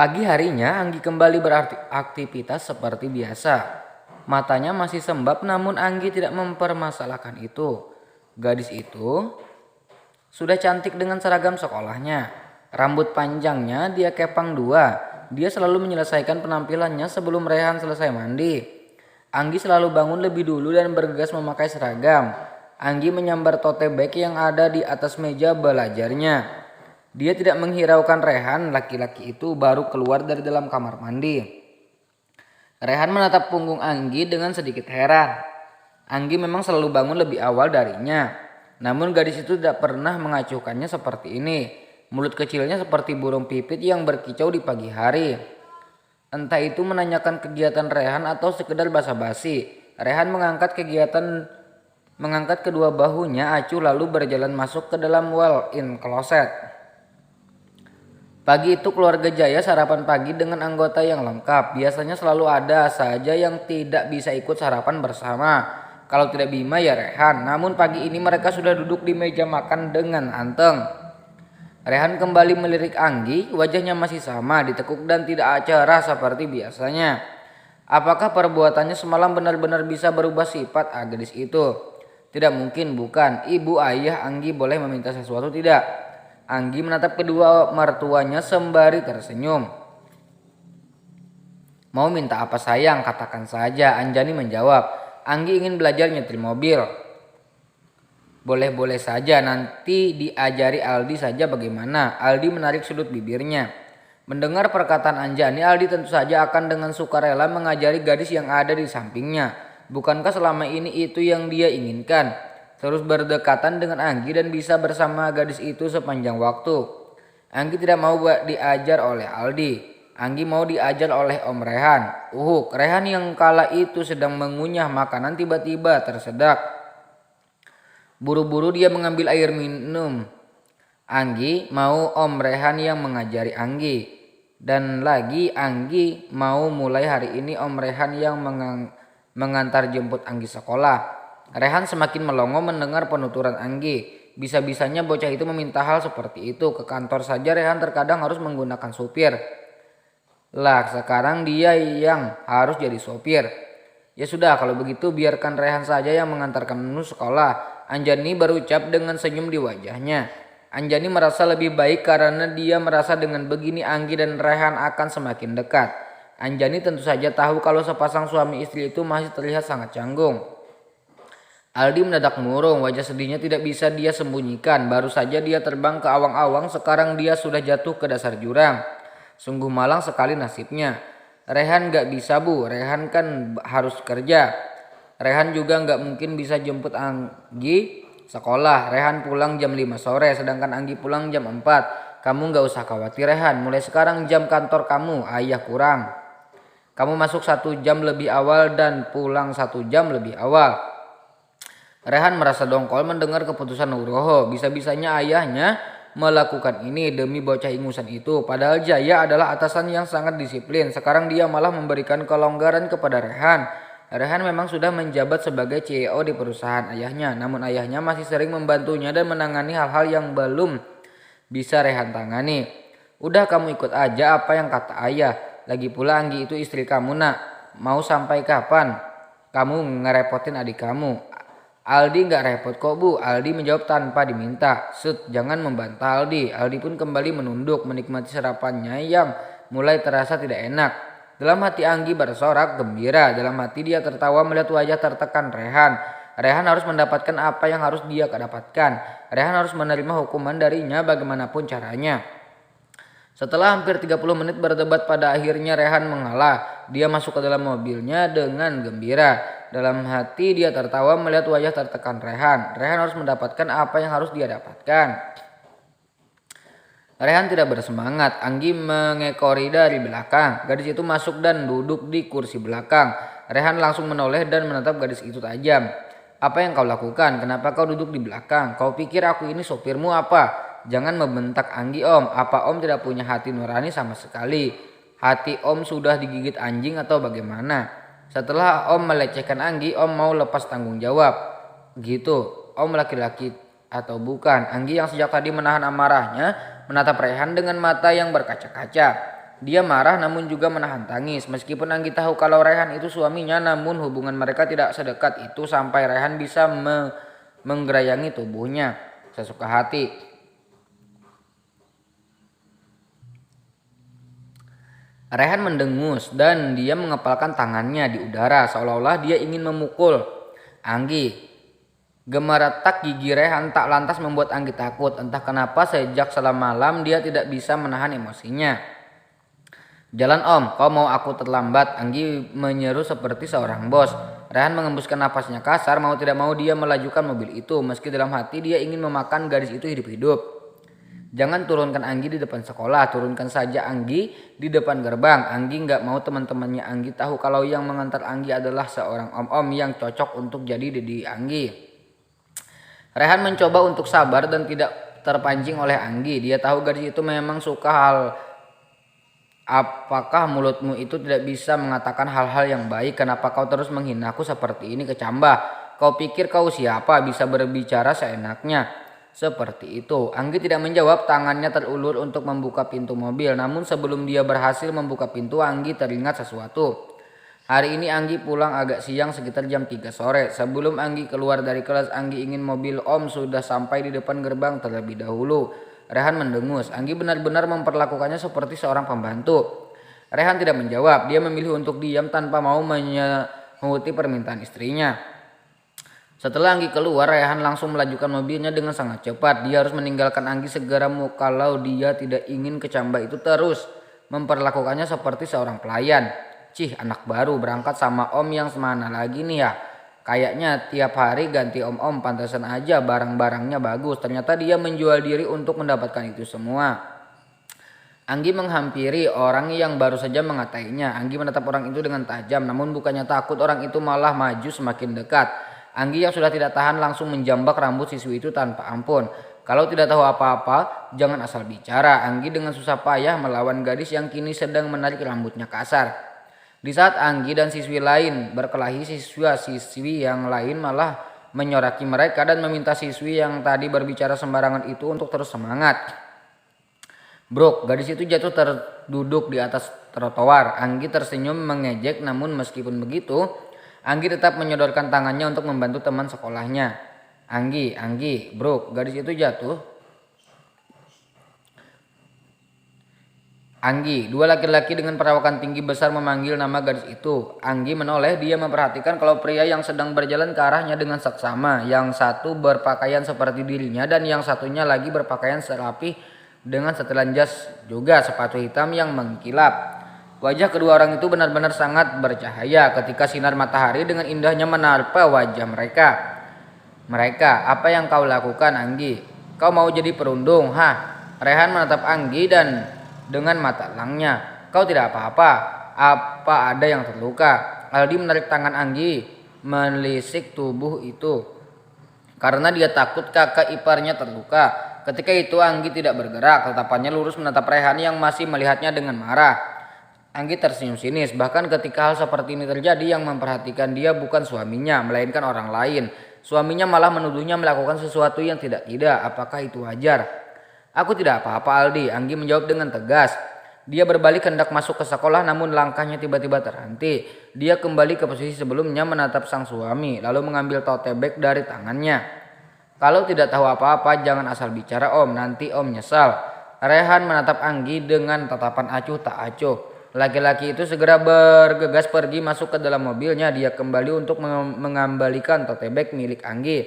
Pagi harinya Anggi kembali beraktivitas seperti biasa. Matanya masih sembab namun Anggi tidak mempermasalahkan itu. Gadis itu sudah cantik dengan seragam sekolahnya. Rambut panjangnya dia kepang dua. Dia selalu menyelesaikan penampilannya sebelum Rehan selesai mandi. Anggi selalu bangun lebih dulu dan bergegas memakai seragam. Anggi menyambar tote bag yang ada di atas meja belajarnya. Dia tidak menghiraukan Rehan, laki-laki itu baru keluar dari dalam kamar mandi. Rehan menatap punggung Anggi dengan sedikit heran. Anggi memang selalu bangun lebih awal darinya. Namun gadis itu tidak pernah mengacuhkannya seperti ini. Mulut kecilnya seperti burung pipit yang berkicau di pagi hari. Entah itu menanyakan kegiatan Rehan atau sekedar basa-basi. Rehan mengangkat kedua bahunya acuh lalu berjalan masuk ke dalam walk-in closet. Pagi itu keluarga Jaya sarapan pagi dengan anggota yang lengkap. Biasanya selalu ada saja yang tidak bisa ikut sarapan bersama. Kalau tidak Bima ya Rehan. Namun pagi ini mereka sudah duduk di meja makan dengan anteng. Rehan kembali melirik Anggi. Wajahnya masih sama, ditekuk dan tidak cerah seperti biasanya. Apakah perbuatannya semalam benar-benar bisa berubah sifat gadis itu? Tidak mungkin, bukan. Ibu ayah Anggi boleh meminta sesuatu tidak? Anggi menatap kedua mertuanya sembari tersenyum. Mau minta apa sayang? Katakan saja, Anjani menjawab. Anggi ingin belajar nyetir mobil. Boleh-boleh saja, nanti diajari Aldi saja bagaimana. Aldi menarik sudut bibirnya. Mendengar perkataan Anjani, Aldi tentu saja akan dengan sukarela mengajari gadis yang ada di sampingnya. Bukankah selama ini itu yang dia inginkan? Terus berdekatan dengan Anggi dan bisa bersama gadis itu sepanjang waktu. Anggi tidak mau diajar oleh Aldi. Anggi mau diajar oleh Om Rehan. Rehan yang kala itu sedang mengunyah makanan tiba-tiba tersedak. Buru-buru dia mengambil air minum. Anggi mau Om Rehan yang mengajari Anggi. Dan lagi Anggi mau mulai hari ini Om Rehan yang mengantar jemput Anggi sekolah. Rehan semakin melongo mendengar penuturan Anggi. Bisa-bisanya bocah itu meminta hal seperti itu. Ke kantor saja Rehan terkadang harus menggunakan supir. Lah sekarang dia yang harus jadi sopir. Ya sudah kalau begitu biarkan Rehan saja yang mengantarkanmu sekolah. Anjani berucap dengan senyum di wajahnya. Anjani merasa lebih baik karena dia merasa dengan begini Anggi dan Rehan akan semakin dekat. Anjani tentu saja tahu kalau sepasang suami istri itu masih terlihat sangat canggung. Aldi mendadak murung, wajah sedihnya tidak bisa dia sembunyikan. Baru saja dia terbang ke awang-awang, sekarang dia sudah jatuh ke dasar jurang. Sungguh malang sekali nasibnya. Rehan gak bisa bu, Rehan kan harus kerja. Rehan juga gak mungkin bisa jemput Anggi sekolah. Rehan pulang jam 5 sore, sedangkan Anggi pulang jam 4. Kamu gak usah khawatir Rehan, mulai sekarang jam kantor kamu, ayah kurang. Kamu masuk 1 jam lebih awal dan pulang 1 jam lebih awal. Rehan merasa dongkol mendengar keputusan Nugroho. Bisa-bisanya ayahnya melakukan ini demi bocah ingusan itu. Padahal Jaya adalah atasan yang sangat disiplin. Sekarang dia malah memberikan kelonggaran kepada Rehan. Rehan memang sudah menjabat sebagai CEO di perusahaan ayahnya. Namun ayahnya masih sering membantunya dan menangani hal-hal yang belum bisa Rehan tangani. Udah kamu ikut aja apa yang kata ayah. Lagi pula Anggi itu istri kamu nak. Mau sampai kapan kamu ngerepotin adik kamu? Aldi gak repot kok bu, Aldi menjawab tanpa diminta. Jangan membantah Aldi. Aldi pun kembali menunduk menikmati sarapannya yang mulai terasa tidak enak. Dalam hati Anggi bersorak gembira. Dalam hati dia tertawa melihat wajah tertekan Rehan. Rehan harus mendapatkan apa yang harus dia dapatkan. Rehan harus menerima hukuman darinya bagaimanapun caranya. Setelah hampir 30 menit berdebat pada akhirnya Rehan mengalah. Dia masuk ke dalam mobilnya dengan gembira. Dalam hati dia tertawa melihat wajah tertekan Rehan. Rehan harus mendapatkan apa yang harus dia dapatkan. Rehan tidak bersemangat. Anggi mengekori dari belakang. Gadis itu masuk dan duduk di kursi belakang. Rehan langsung menoleh dan menatap gadis itu tajam. Apa yang kau lakukan? Kenapa kau duduk di belakang? Kau pikir aku ini sopirmu apa? Jangan membentak Anggi om. Apa om tidak punya hati nurani sama sekali? Hati om sudah digigit anjing atau bagaimana? Setelah om melecehkan Anggi, om mau lepas tanggung jawab. Gitu, om laki-laki atau bukan? Anggi yang sejak tadi menahan amarahnya menatap Rehan dengan mata yang berkaca-kaca. Dia marah namun juga menahan tangis. Meskipun Anggi tahu kalau Rehan itu suaminya, namun hubungan mereka tidak sedekat itu sampai Rehan bisa menggerayangi tubuhnya sesuka hati. Rehan mendengus dan dia mengepalkan tangannya di udara seolah-olah dia ingin memukul Anggi. Gemeretak gigi Rehan tak lantas membuat Anggi takut. Entah kenapa sejak selama malam dia tidak bisa menahan emosinya. "Jalan Om, kau mau aku terlambat?" Anggi menyeru seperti seorang bos. Rehan mengembuskan napasnya kasar, mau tidak mau dia melajukan mobil itu. Meski dalam hati dia ingin memakan gadis itu hidup-hidup. "Jangan turunkan Anggi di depan sekolah, turunkan saja Anggi di depan gerbang." Anggi nggak mau teman-temannya Anggi tahu kalau yang mengantar Anggi adalah seorang om-om yang cocok untuk jadi dedi Anggi. Rehan mencoba untuk sabar dan tidak terpancing oleh Anggi. Dia tahu gadis itu memang suka hal. "Apakah mulutmu itu tidak bisa mengatakan hal-hal yang baik? Kenapa kau terus menghinaku seperti ini, kecambah? Kau pikir kau siapa bisa berbicara seenaknya seperti itu?" Anggi tidak menjawab, tangannya terulur untuk membuka pintu mobil. Namun sebelum dia berhasil membuka pintu, Anggi teringat sesuatu. Hari ini Anggi pulang agak siang, sekitar jam 3 sore. Sebelum Anggi keluar dari kelas, Anggi ingin mobil Om sudah sampai di depan gerbang terlebih dahulu. Rehan mendengus. Anggi benar-benar memperlakukannya seperti seorang pembantu. Rehan tidak menjawab. Dia memilih untuk diam tanpa mau menyauti permintaan istrinya. Setelah Anggi keluar, Rehan langsung melajukan mobilnya dengan sangat cepat. Dia harus meninggalkan Anggi segera kalau dia tidak ingin kecambah itu terus memperlakukannya seperti seorang pelayan. "Cih, anak baru berangkat sama Om yang semana lagi nih ya? Kayaknya tiap hari ganti om-om, pantasan aja barang-barangnya bagus." Ternyata dia menjual diri untuk mendapatkan itu semua. Anggi menghampiri orang yang baru saja mengatainya. Anggi menatap orang itu dengan tajam, namun bukannya takut, orang itu malah maju semakin dekat. Anggi yang sudah tidak tahan langsung menjambak rambut siswi itu tanpa ampun. "Kalau tidak tahu apa-apa, jangan asal bicara." Anggi dengan susah payah melawan gadis yang kini sedang menarik rambutnya kasar. Di saat Anggi dan siswi lain berkelahi, siswa-siswi yang lain malah menyoraki mereka dan meminta siswi yang tadi berbicara sembarangan itu untuk terus semangat. "Brok," gadis itu jatuh terduduk di atas trotoar. Anggi tersenyum mengejek, namun meskipun begitu, Anggi tetap menyodorkan tangannya untuk membantu teman sekolahnya. Anggi, Brok," gadis itu jatuh. "Anggi," dua laki-laki dengan perawakan tinggi besar memanggil nama gadis itu. Anggi menoleh, dia memperhatikan kalau pria yang sedang berjalan ke arahnya dengan seksama. Yang satu berpakaian seperti dirinya dan yang satunya lagi berpakaian serapih dengan setelan jas juga sepatu hitam yang mengkilap. Wajah kedua orang itu benar-benar sangat bercahaya ketika sinar matahari dengan indahnya menerpa wajah mereka. "Mereka, apa yang kau lakukan Anggi? Kau mau jadi perundung, hah?" Rehan menatap Anggi dan dengan mata elangnya. "Kau tidak apa-apa? Apa ada yang terluka?" Aldi menarik tangan Anggi, menelisik tubuh itu karena dia takut kakak iparnya terluka. Ketika itu Anggi tidak bergerak, tatapannya lurus menatap Rehan yang masih melihatnya dengan marah. Anggi tersenyum sinis, bahkan ketika hal seperti ini terjadi yang memperhatikan dia bukan suaminya, melainkan orang lain. Suaminya malah menuduhnya melakukan sesuatu yang tidak. Apakah itu wajar? "Aku tidak apa-apa Aldi," Anggi menjawab dengan tegas. Dia berbalik hendak masuk ke sekolah, namun langkahnya tiba-tiba terhenti. Dia kembali ke posisi sebelumnya menatap sang suami, lalu mengambil tote bag dari tangannya. "Kalau tidak tahu apa-apa, jangan asal bicara Om, nanti Om nyesal." Rehan menatap Anggi dengan tatapan acuh tak acuh. Laki-laki itu segera bergegas pergi masuk ke dalam mobilnya. Dia kembali untuk mengembalikan tote bag milik Anggi.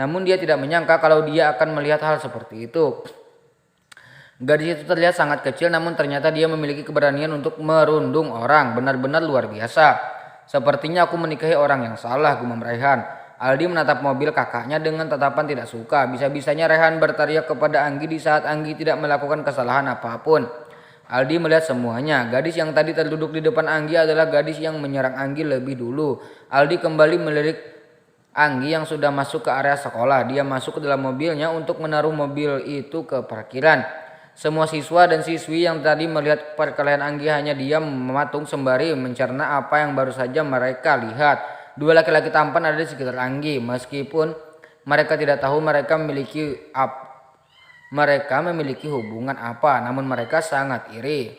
Namun dia tidak menyangka kalau dia akan melihat hal seperti itu. Gadis itu terlihat sangat kecil, namun ternyata dia memiliki keberanian untuk merundung orang. Benar-benar luar biasa. "Sepertinya aku menikahi orang yang salah," gumam Rehan. Aldi menatap mobil kakaknya dengan tatapan tidak suka. Bisa-bisanya Rehan berteriak kepada Anggi di saat Anggi tidak melakukan kesalahan apapun. Aldi melihat semuanya. Gadis yang tadi terduduk di depan Anggi adalah gadis yang menyerang Anggi lebih dulu. Aldi kembali melirik Anggi yang sudah masuk ke area sekolah. Dia masuk ke dalam mobilnya untuk menaruh mobil itu ke parkiran. Semua siswa dan siswi yang tadi melihat perkelahian Anggi hanya diam mematung sembari mencerna apa yang baru saja mereka lihat. Dua laki-laki tampan ada di sekitar Anggi. Meskipun mereka tidak tahu mereka memiliki hubungan apa, namun mereka sangat iri.